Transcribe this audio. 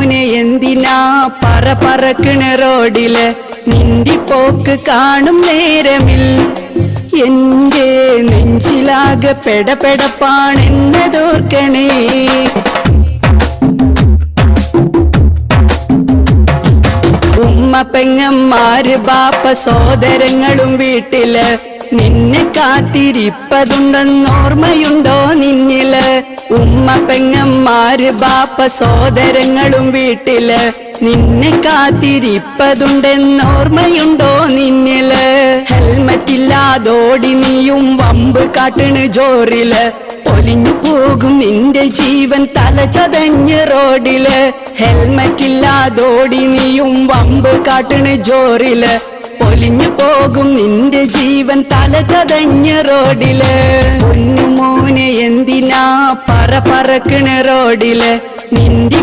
മോനെ എന്തിനാ പറക്കണ റോഡില് നിന്റെ പോക്ക് കാണും നേരമിൽ എന്റെ നെഞ്ചിലാകെ പെടപ്പെടപ്പാണെന്നതോർക്കണേ. ഉമ്മ പെങ്ങന്മാര് ബാപ്പ സോദരങ്ങളും വീട്ടില് നിന്നെ കാത്തിരിപ്പതുണ്ടെന്നോർമ്മയുണ്ടോ നിന്നില്? ഉമ്മ പെങ്ങന്മാര് ബാപ്പ സോദരങ്ങളും വീട്ടില് നിന്നെ കാത്തിരിപ്പതുണ്ടെന്നോർമ്മയുണ്ടോ നിന്നില്? ഹെൽമറ്റില്ലാതോടി നീയും വമ്പ് കാട്ടണ് ജോറില് ഒലിഞ്ഞു പോകും നിന്റെ ജീവൻ തല ചതഞ്ഞ് റോഡില്. ഹെൽമറ്റില്ലാതോടി നീയും വമ്പ് കാട്ടണ് ജോറില് ഒലിഞ്ഞു പോകും നിന്റെ ജീവൻ തല ചതഞ്ഞ് റോഡില്. പൊന്നു മോനെ എന്തിനാ പറക്കണ റോഡില് നിന്റെ